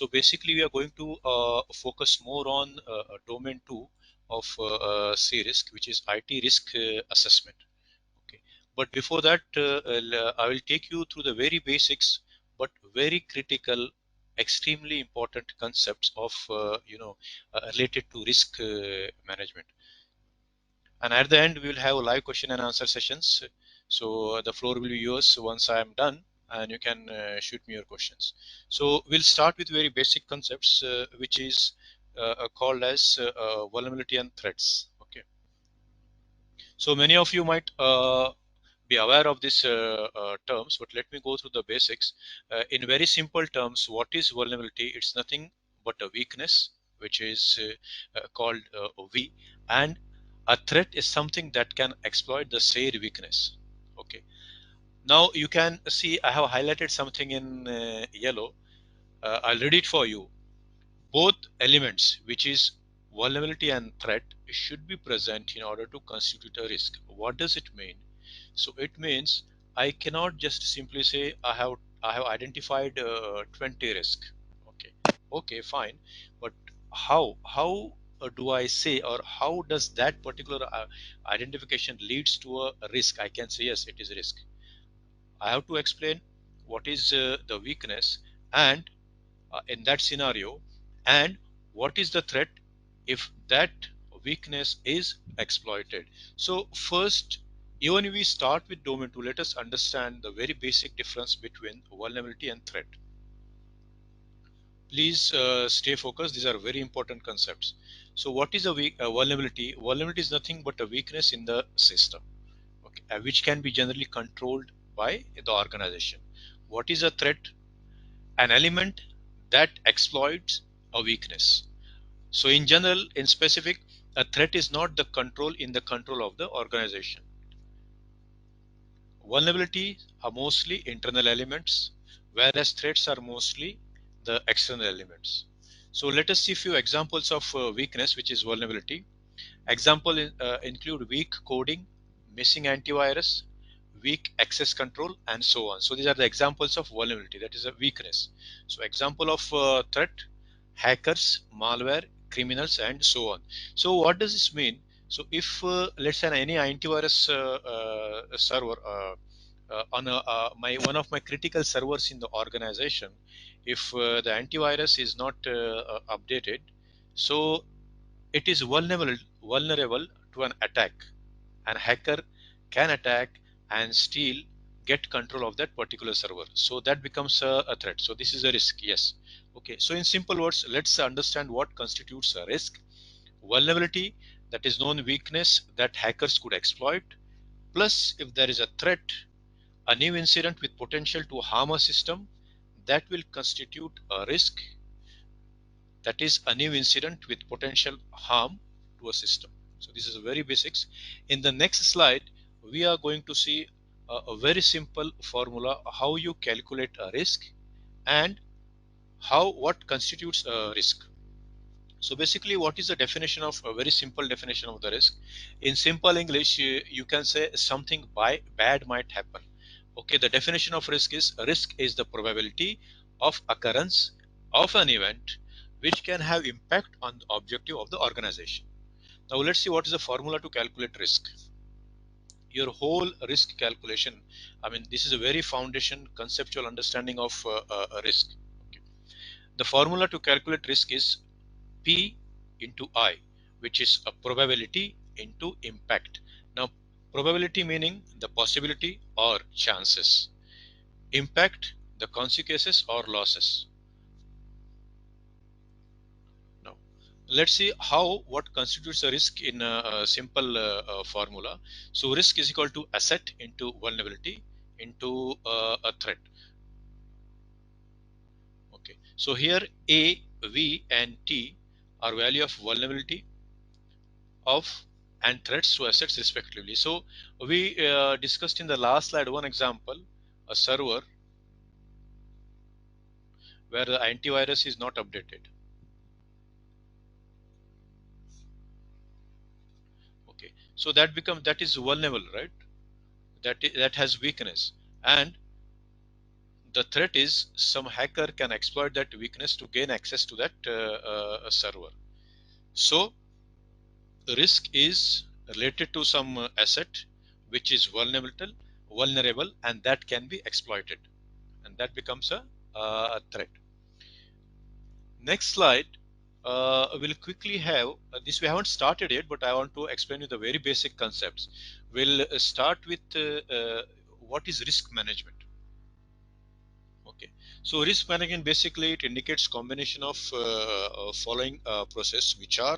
So basically, we are going to focus more on domain 2 of CRISC, which is IT risk assessment. Okay, but before that, I will take you through the very basics, but very critical, extremely important concepts of related to risk management. And at the end, we will have live question and answer sessions. So the floor will be yours once I am done, and you can shoot me your questions. So we'll start with very basic concepts, which is called as vulnerability and threats. Okay. So many of you might be aware of these terms, but let me go through the basics. In very simple terms, what is vulnerability? It's nothing but a weakness, which is called V, and a threat is something that can exploit the said weakness. Okay. Now you can see I have highlighted something in yellow. I'll read it for you. Both elements, which is vulnerability and threat, should be present in order to constitute a risk. What does it mean? So it means I cannot just simply say I have identified 20 risk. Okay, okay, fine, but how do I say, or how does that particular identification leads to a risk? I can say yes, it is a risk. I have to explain what is the weakness, and in that scenario, and what is the threat if that weakness is exploited. So first, even if we start with domain 2, let us understand the very basic difference between vulnerability and threat. Please stay focused. These are very important concepts. So what is a vulnerability? Vulnerability is nothing but a weakness in the system, okay, which can be generally controlled by the organization. What is a threat? An element that exploits a weakness. So in general, in specific, a threat is not the control in the control of the organization. Vulnerabilities are mostly internal elements, whereas threats are mostly the external elements. So let us see a few examples of weakness, which is vulnerability. Example include weak coding, missing antivirus, weak access control, and so on. So these are the examples of vulnerability, that is a weakness. So example of threat: hackers, malware, criminals, and so on. So what does this mean? So if let's say any antivirus server on my one of my critical servers in the organization, if the antivirus is not updated, so it is vulnerable to an attack. An hacker can attack and steal, get control of that particular server. So that becomes a threat. So this is a risk. Yes. Okay. So in simple words, let's understand what constitutes a risk. Vulnerability, that is known weakness that hackers could exploit. Plus, if there is a threat, a new incident with potential to harm a system, that will constitute a risk, that is a new incident with potential harm to a system. So this is a very basics. In the next slide, we are going to see a very simple formula how you calculate a risk and how what constitutes a risk. So basically, what is the definition of a very simple definition of the risk? In simple English, you can say something bad might happen. Okay, the definition of risk is the probability of occurrence of an event which can have impact on the objective of the organization. Now let's see what is the formula to calculate risk. Your whole risk calculation, I mean, this is a very foundation conceptual understanding of a risk. Okay. The formula to calculate risk is P into I, which is a probability into impact. Now, probability meaning the possibility or chances. Impact, the consequences or losses. Now, let's see how what constitutes a risk in a simple formula. So, risk is equal to asset into vulnerability into a threat. Okay. So here A, V, and T are value of vulnerability of and threats to assets respectively. So we discussed in the last slide one example, a server where the antivirus is not updated. Okay, so that is vulnerable, right? That has weakness, and The threat is some hacker can exploit that weakness to gain access to that server. So risk is related to some asset which is vulnerable, and that can be exploited, and that becomes a threat. Next slide. We'll quickly have this. We haven't started yet, but I want to explain you the very basic concepts. We'll start with what is risk management. Okay, so risk management basically it indicates combination of following process, which are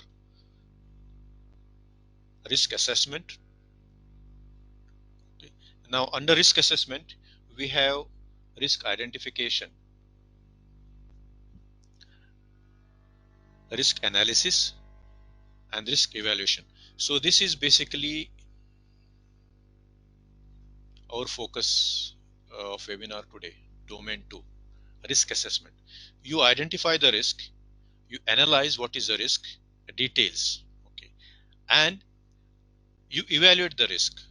risk assessment. Okay. Now under risk assessment, we have risk identification, risk analysis, and risk evaluation. So this is basically our focus of webinar today. Domain 2, risk assessment. You identify the risk, you analyze what is the risk details, okay, and you evaluate the risk,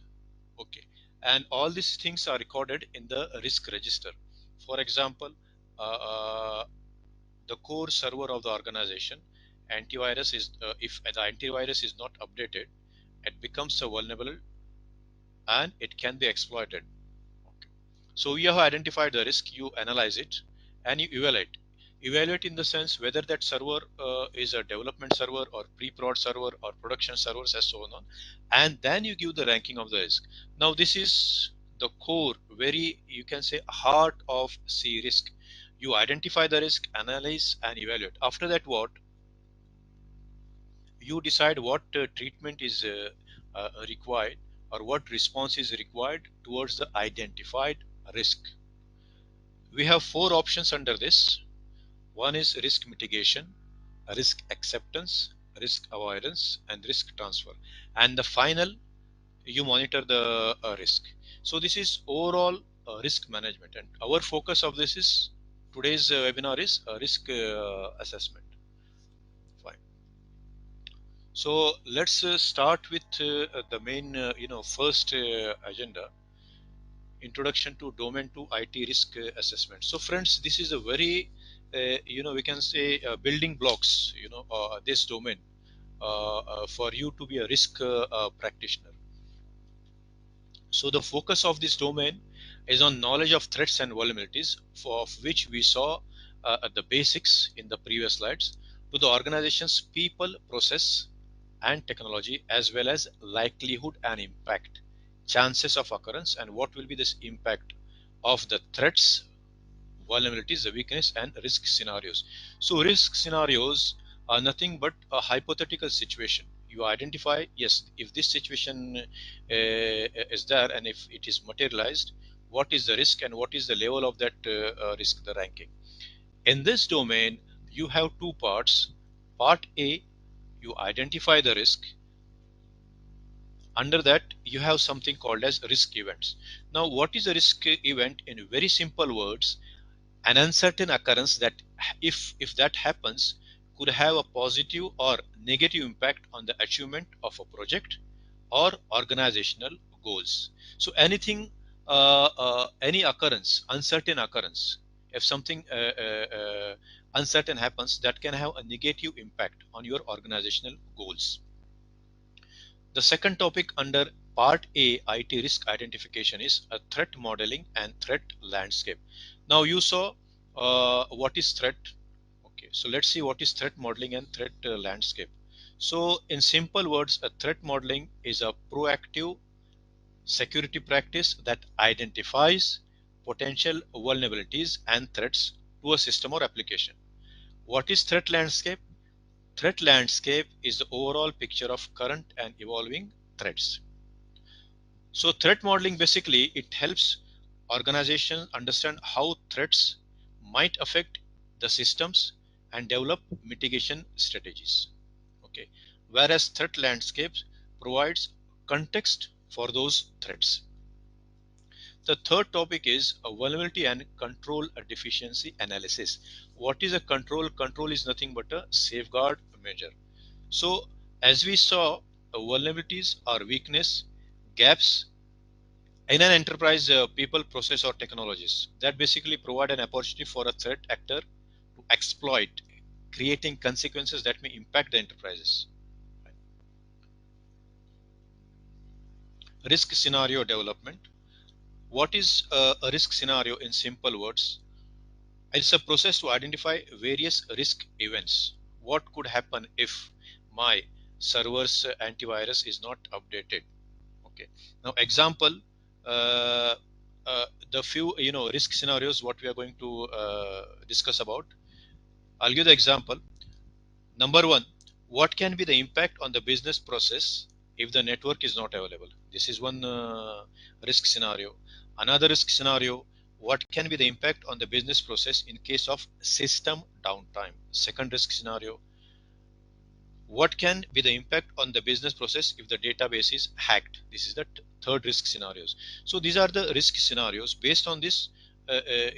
okay, and all these things are recorded in the risk register. For example, uh, the core server of the organization, antivirus is if the antivirus is not updated, it becomes a vulnerable and it can be exploited. Okay. So you have identified the risk, you analyze it, and you evaluate. Evaluate in the sense whether that server is a development server or pre-prod server or production servers and so on. And then you give the ranking of the risk. Now this is the core, very you can say heart of C risk. You identify the risk, analyze and evaluate. After that, what you decide what treatment is required or what response is required towards the identified risk. We have four options under this. One is risk mitigation, risk acceptance, risk avoidance, and risk transfer. And the final, you monitor the risk. So this is overall risk management. And our focus of this is today's webinar is risk assessment. Fine. So let's start with the main, first agenda, introduction to domain to IT risk assessment. So friends, this is a very, we can say building blocks, this domain for you to be a risk practitioner. So the focus of this domain is on knowledge of threats and vulnerabilities, of which we saw the basics in the previous slides, to the organization's people, process, and technology, as well as likelihood and impact, chances of occurrence, and what will be this impact of the threats, vulnerabilities, the weakness, and risk scenarios. So risk scenarios are nothing but a hypothetical situation. You identify, yes, if this situation is there and if it is materialized, what is the risk and what is the level of that risk, the ranking. In this domain, you have two parts. Part A, you identify the risk. Under that, you have something called as risk events. Now, what is a risk event? In very simple words, an uncertain occurrence that if that happens could have a positive or negative impact on the achievement of a project or organizational goals. So anything, any occurrence, uncertain occurrence, if something uncertain happens, that can have a negative impact on your organizational goals. The second topic under part A, IT risk identification, is a threat modeling and threat landscape. Now you saw what is threat. Okay, so let's see what is threat modeling and threat landscape. So in simple words, a threat modeling is a proactive security practice that identifies potential vulnerabilities and threats to a system or application. What is threat landscape? Threat landscape is the overall picture of current and evolving threats. So threat modeling basically it helps organizations understand how threats might affect the systems and develop mitigation strategies. Okay. Whereas threat landscapes provides context for those threats. The third topic is a vulnerability and control deficiency analysis. What is a control? Control is nothing but a safeguard measure. So as we saw, vulnerabilities are weakness, gaps, In an enterprise, people, process, or technologies that basically provide an opportunity for a threat actor to exploit, creating consequences that may impact the enterprises. Risk scenario development. What is a risk scenario in simple words? It's a process to identify various risk events. What could happen if my server's antivirus is not updated? Okay. Now, example, uh, the few risk scenarios what we are going to discuss about. I'll give the example. Number one, what can be the impact on the business process if the network is not available? This is one risk scenario. Another risk scenario, what can be the impact on the business process in case of system downtime? Second risk scenario, what can be the impact on the business process if the database is hacked? This is the third risk scenarios. So these are the risk scenarios. Based on this,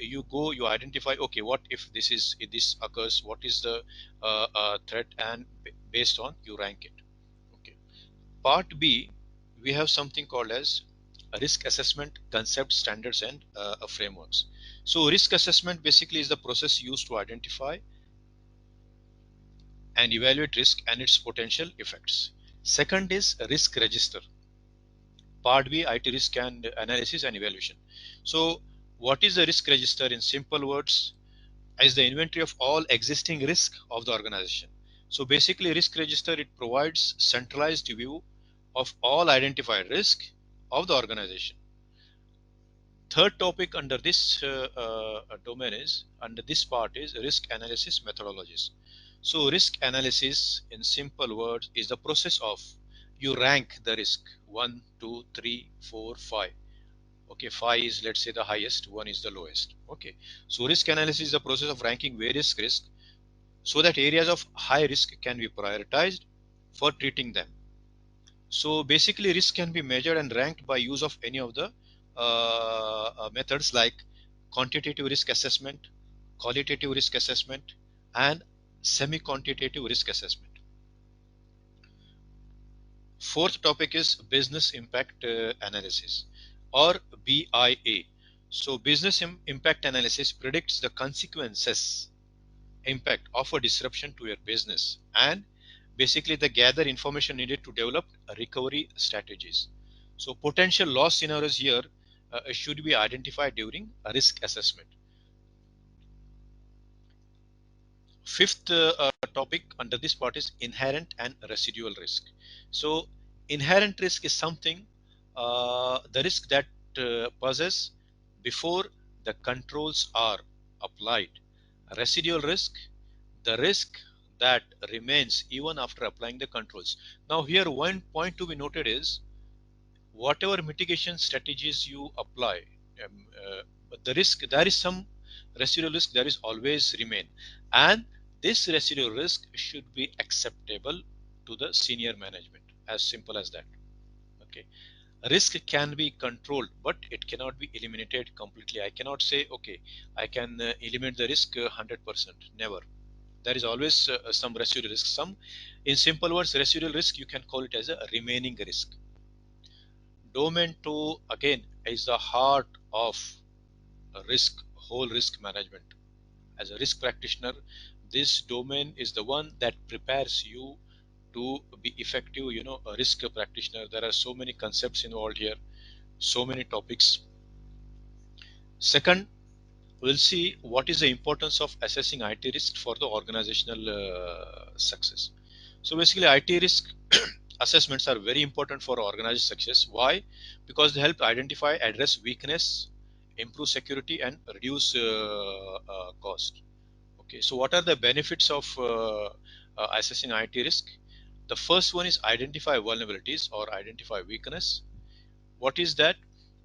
you identify, okay, what if this occurs, what is the threat, and based on you rank it. Okay. Part B, we have something called as a risk assessment concept, standards, and frameworks. So risk assessment basically is the process used to identify and evaluate risk and its potential effects. Second is risk register. Part B, IT risk and analysis and evaluation. So what is the risk register in simple words? Is the inventory of all existing risk of the organization. So basically risk register, it provides centralized view of all identified risk of the organization. Third topic under this domain is, under this part is risk analysis methodologies. So risk analysis in simple words is the process of you rank the risk 1, 2, 3, 4, 5. Okay, 5 is, let's say, the highest, 1 is the lowest. Okay, so risk analysis is the process of ranking various risks so that areas of high risk can be prioritized for treating them. So basically risk can be measured and ranked by use of any of the methods like quantitative risk assessment, qualitative risk assessment, and semi-quantitative risk assessment. Fourth topic is business impact analysis, or BIA. So business impact analysis predicts the consequences impact of a disruption to your business and basically they gather information needed to develop recovery strategies. So potential loss scenarios here should be identified during a risk assessment. Fifth topic under this part is inherent and residual risk. So inherent risk is something, the risk that possess before the controls are applied. Residual risk, the risk that remains even after applying the controls. Now here one point to be noted is whatever mitigation strategies you apply, the risk, there is some residual risk, there is always remain, and this residual risk should be acceptable to the senior management, as simple as that. Okay, risk can be controlled but it cannot be eliminated completely. I cannot say, okay, I can eliminate the risk 100%. Never. There is always some residual risk. Some, in simple words, residual risk you can call it as a remaining risk. Domain 2 again is the heart of risk, whole risk management. As a risk practitioner, this domain is the one that prepares you to be effective, a risk practitioner. There are so many concepts involved here, so many topics. Second, we'll see what is the importance of assessing IT risk for the organizational success. So basically IT risk assessments are very important for organized success. Why? Because they help identify, address weakness, improve security, and reduce cost. Okay, so what are the benefits of assessing IT risk? The first one is identify vulnerabilities or identify weakness. What is that?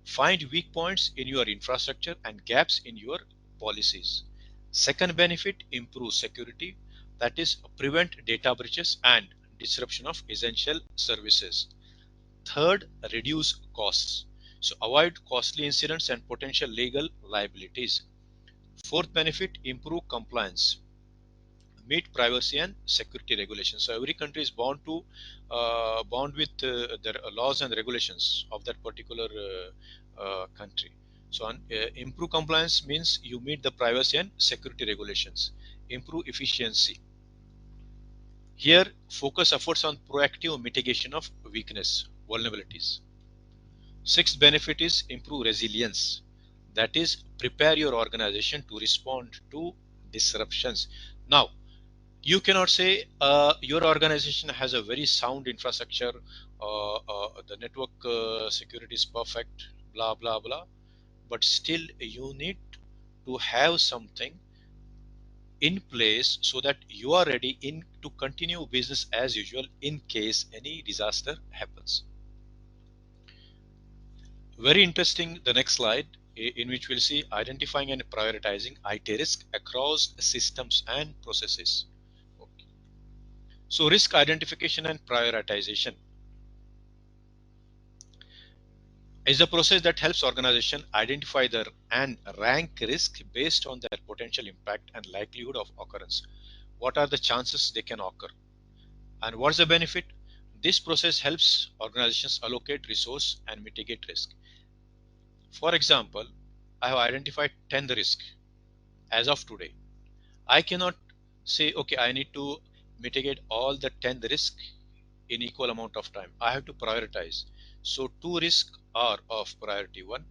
Find weak points in your infrastructure and gaps in your policies. Second benefit, improve security, that is prevent data breaches and disruption of essential services. Third, reduce costs, so avoid costly incidents and potential legal liabilities. Fourth benefit, improve compliance, meet privacy and security regulations. So every country is bound with their laws and regulations of that particular country. So improve compliance means you meet the privacy and security regulations. Improve efficiency. Here, focus efforts on proactive mitigation of weakness, vulnerabilities. Sixth benefit is improve resilience. That is, prepare your organization to respond to disruptions. Now, you cannot say your organization has a very sound infrastructure, the network security is perfect, blah, blah, blah. But still, you need to have something in place so that you are ready in to continue business as usual in case any disaster happens. Very interesting, the next slide, in which we'll see identifying and prioritizing IT risk across systems and processes. Okay. So risk identification and prioritization is a process that helps organization identify their and rank risk based on their potential impact and likelihood of occurrence. What are the chances they can occur? And what's the benefit? This process helps organizations allocate resource and mitigate risk. For example, I have identified 10 risk as of today. I cannot say, okay, I need to mitigate all the 10 risk in equal amount of time. I have to prioritize. So two risks are of priority 1,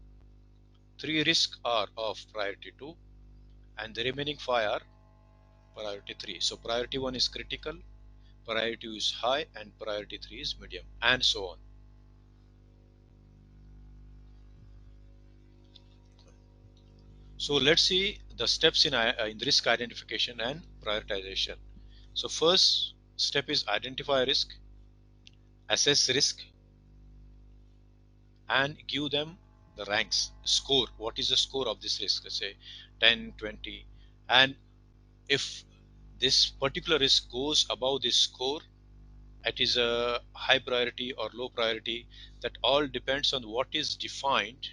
three risks are of priority 2, and the remaining 5 are priority 3. So priority 1 is critical, priority 2 is high, and priority 3 is medium, and so on. So let's see the steps in risk identification and prioritization. So first step is identify risk, assess risk, and give them the ranks, score. What is the score of this risk? Let's say 10, 20. And if this particular risk goes above this score, it is a high priority or low priority. That all depends on what is defined,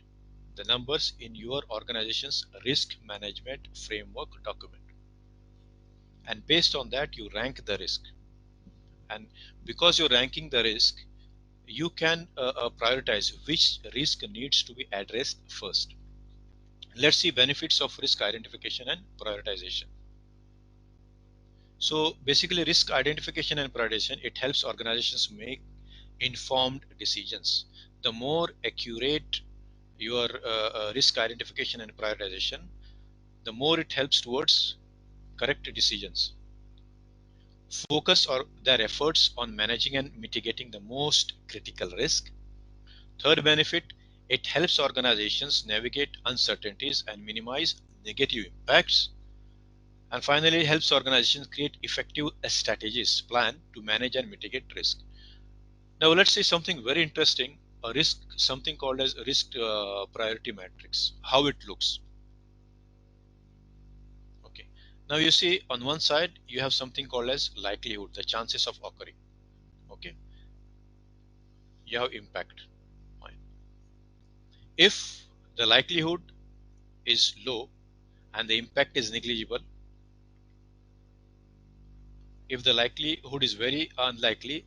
the numbers in your organization's risk management framework document. And based on that, you rank the risk. And because you're ranking the risk, you can prioritize which risk needs to be addressed first. Let's see benefits of risk identification and prioritization. So basically, risk identification and prioritization, it helps organizations make informed decisions. The more accurate your risk identification and prioritization, the more it helps towards correct decisions. Focus or their efforts on managing and mitigating the most critical risk. Third benefit, it helps organizations navigate uncertainties and minimize negative impacts. And finally, it helps organizations create effective strategies plan to manage and mitigate risk. Now let's see something very interesting, a risk, something called as risk priority matrix, how it looks. Okay. Now you see on one side you have something called as likelihood, the chances of occurring. Okay. You have impact. Fine. If the likelihood is low and the impact is negligible, if the likelihood is very unlikely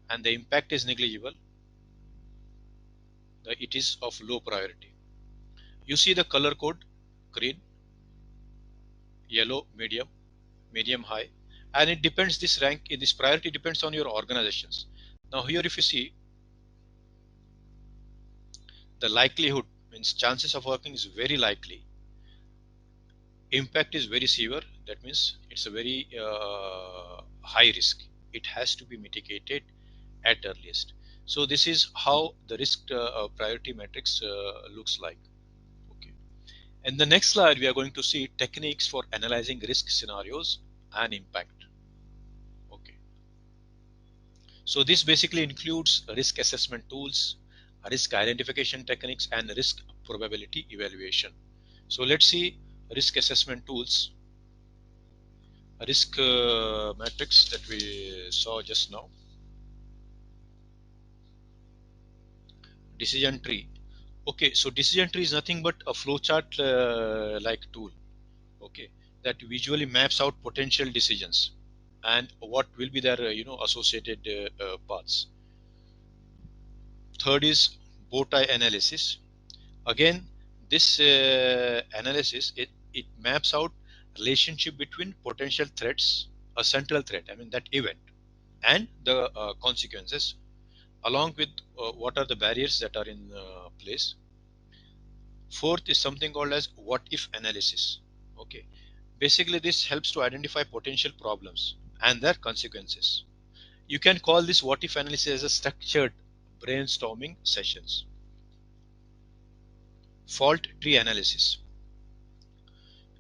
and the impact is negligible, it is of low priority. You see the color code, green, yellow, medium, medium, high, and it depends, this rank, this priority depends on your organizations. Now here if you see, the likelihood means chances of working is very likely, impact is very severe, that means it's a very high risk, it has to be mitigated at earliest. So this is how the risk priority matrix looks like. Okay. In the next slide we are going to see techniques for analyzing risk scenarios and impact. Okay. So this basically includes risk assessment tools, risk identification techniques, and risk probability evaluation. So let's see risk assessment tools, risk matrix that we saw just now, decision tree. Okay, so decision tree is nothing but a flowchart like tool. Okay, that visually maps out potential decisions and what will be their associated paths. Third is bow tie analysis. Again, this analysis, it maps out relationship between potential threats, a central threat, I mean that event, and the consequences, along with what are the barriers that are in place. Fourth is something called as what if analysis. Okay, basically this helps to identify potential problems and their consequences. You can call this what if analysis as a structured brainstorming sessions. Fault tree analysis,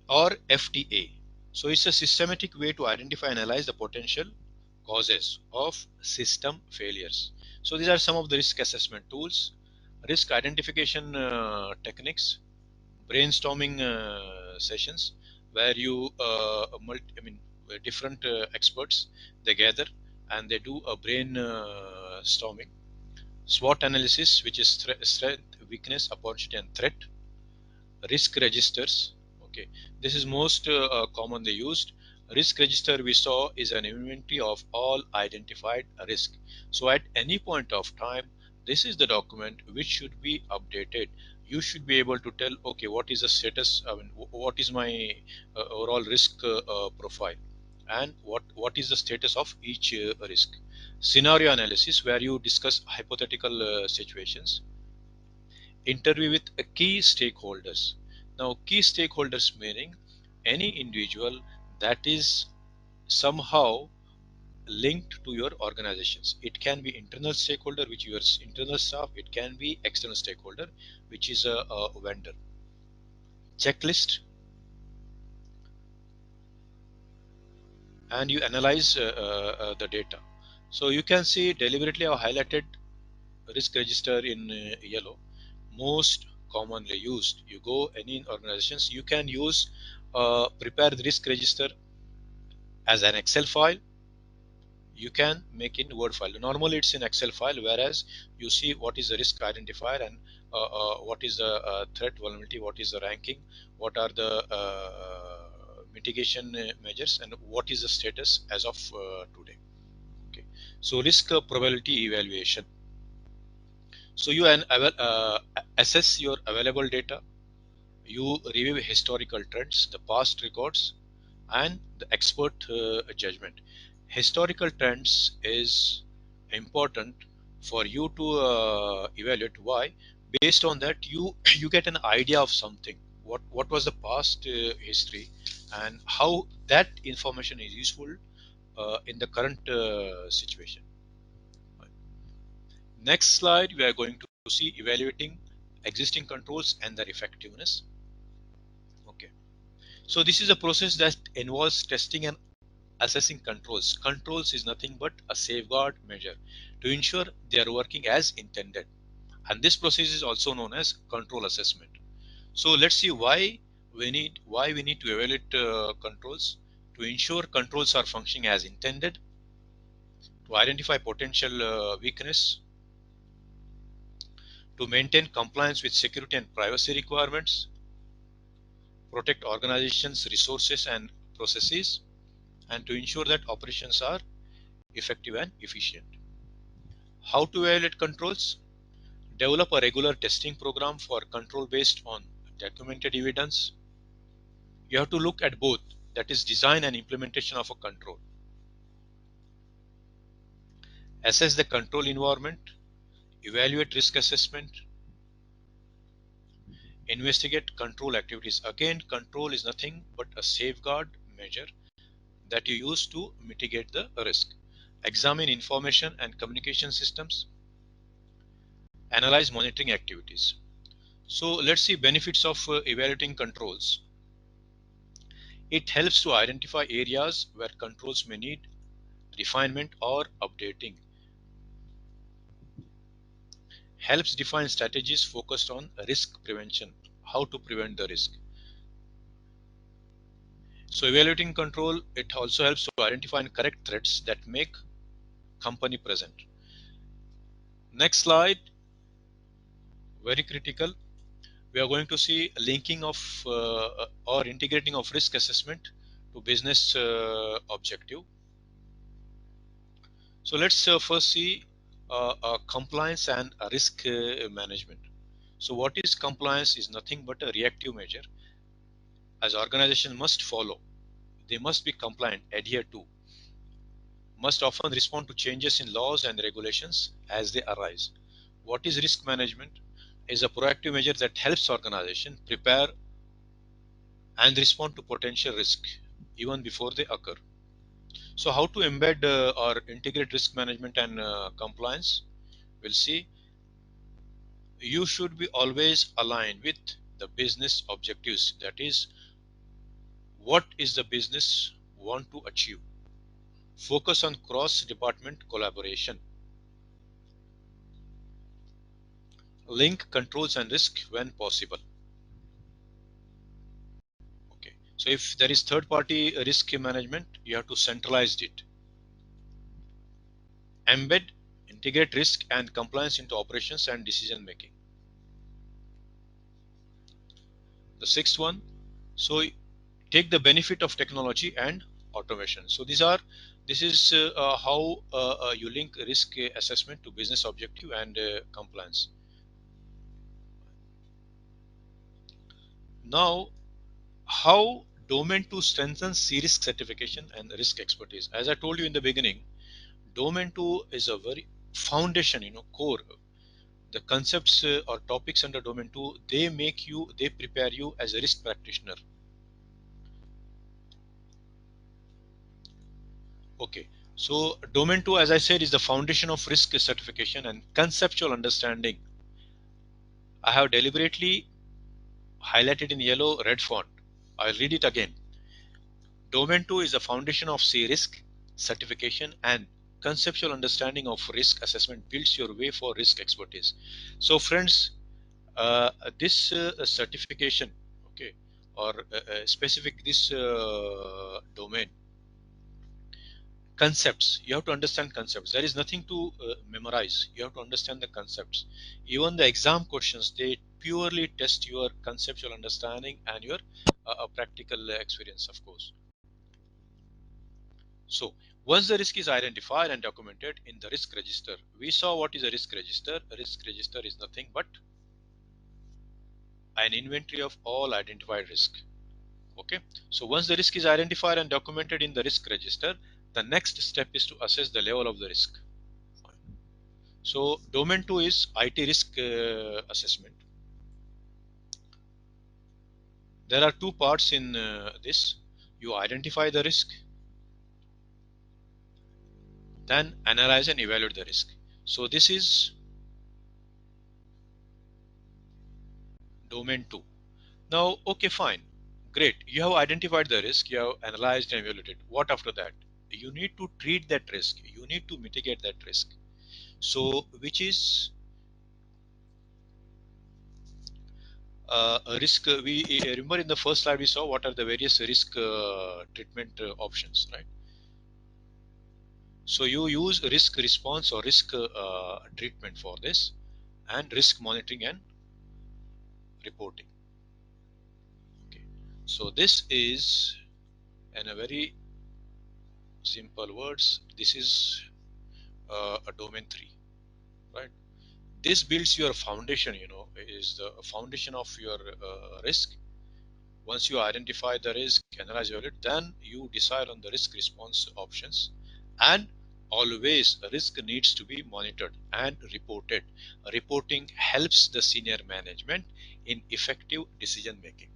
or FTA. So it's a systematic way to identify and analyze the potential causes of system failures. So these are some of the risk assessment tools, risk identification techniques, brainstorming sessions where you different experts, they gather and they do a brain storming. SWOT analysis, which is strength, weakness, opportunity, and threat. Risk registers. Okay, this is most commonly used. Risk register we saw is an inventory of all identified risk. So at any point of time, this is the document which should be updated. You should be able to tell, okay, what is the status, I mean, what is my overall risk profile, and what is the status of each risk. Scenario analysis, where you discuss hypothetical situations. Interview with key stakeholders. Now, key stakeholders meaning any individual that is somehow linked to your organizations. It can be internal stakeholder, which your internal staff. It can be external stakeholder, which is a vendor. Checklist, and you analyze the data. So you can see deliberately I highlighted risk register in yellow. Most commonly used, you go any organizations, you can use prepare the risk register as an Excel file. You can make in Word file. Normally it's in Excel file, whereas you see what is the risk identifier, and what is the threat vulnerability, what is the ranking, what are the mitigation measures, and what is the status as of today. Okay, so risk probability evaluation. So you assess your available data, you review historical trends, the past records, and the expert judgment. Historical trends is important for you to evaluate. Why? Based on that, you get an idea of something. What was the past history, and how that information is useful in the current situation. Next slide, we are going to see evaluating existing controls and their effectiveness. Okay. So this is a process that involves testing and assessing controls. Controls is nothing but a safeguard measure to ensure they are working as intended. And this process is also known as control assessment. So let's see why we need to evaluate controls: to ensure controls are functioning as intended, to identify potential weakness, to maintain compliance with security and privacy requirements, protect organizations' resources and processes, and to ensure that operations are effective and efficient. How to evaluate controls? Develop a regular testing program for control based on documented evidence. You have to look at both, that is design and implementation of a control. Assess the control environment, evaluate risk assessment, investigate control activities. Again, control is nothing but a safeguard measure that you use to mitigate the risk. Examine information and communication systems, analyze monitoring activities. So let's see benefits of evaluating controls. It helps to identify areas where controls may need refinement or updating. Helps define strategies focused on risk prevention, how to prevent the risk. So evaluating control, it also helps to identify and correct threats that make company present. Next slide, very critical. We are going to see linking of or integrating of risk assessment to business objective. So let's first see compliance and risk management. So what is compliance is nothing but a reactive measure as organization must follow. They must be compliant, adhere to, must often respond to changes in laws and regulations as they arise. What is risk management? Is a proactive measure that helps organization prepare and respond to potential risk even before they occur. So how to embed or integrate risk management and compliance? We'll see. You should be always aligned with the business objectives. That is, what is the business want to achieve? Focus on cross department collaboration. Link controls and risk when possible. Okay. So if there is third party risk management, you have to centralize it. Embed, integrate risk and compliance into operations and decision making. The sixth one, so take the benefit of technology and automation. So this is how you link risk assessment to business objective and compliance. Now, how domain 2 strengthens C-risk certification and risk expertise. As I told you in the beginning, domain 2 is a very foundation, core. The concepts or topics under domain 2, they prepare you as a risk practitioner. Okay, so domain 2, as I said, is the foundation of risk certification and conceptual understanding. I have deliberately highlighted in yellow red font. I'll read it again. Domain 2 is the foundation of C-risk certification and conceptual understanding of risk assessment builds your way for risk expertise. So friends, this certification, okay, or specific this domain, concepts, you have to understand concepts. There is nothing to memorize. You have to understand the concepts. Even the exam questions, they purely test your conceptual understanding and your practical experience, of course. So once the risk is identified and documented in the risk register, we saw what is a risk register. A risk register is nothing but an inventory of all identified risk. Okay, so once the risk is identified and documented in the risk register, the next step is to assess the level of the risk. So domain 2 is IT risk assessment. There are two parts in this. You identify the risk, then analyze and evaluate the risk. So this is domain 2. Now, okay, fine. Great. You have identified the risk, you have analyzed and evaluated. What after that? You need to treat that risk. You need to mitigate that risk. So, which is a risk? We remember in the first slide we saw what are the various risk treatment options, right? So you use risk response or risk treatment for this, and risk monitoring and reporting. Okay. So this is, in a very simple words, this is a domain 3, right? This builds your foundation, is the foundation of your risk. Once you identify the risk, analyze it, then you decide on the risk response options. And always risk needs to be monitored and reported. Reporting helps the senior management in effective decision making.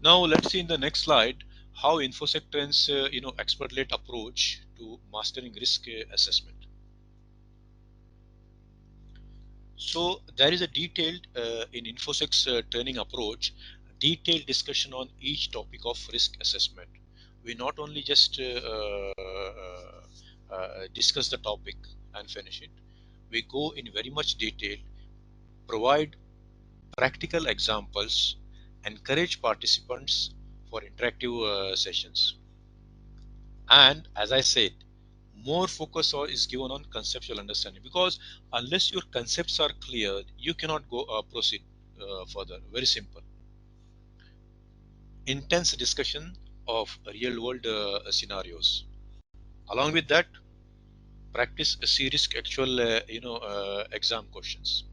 Now let's see in the next slide how InfoSec trends expert-led approach to mastering risk assessment. So there is a detailed in InfoSec's training approach, detailed discussion on each topic of risk assessment. We not only just discuss the topic and finish it. We go in very much detail, provide practical examples, encourage participants for interactive sessions. And as I said, more focus is given on conceptual understanding, because unless your concepts are clear, you cannot go proceed further. Very simple. Intense discussion of real world scenarios. Along with that, practice a series actual exam questions.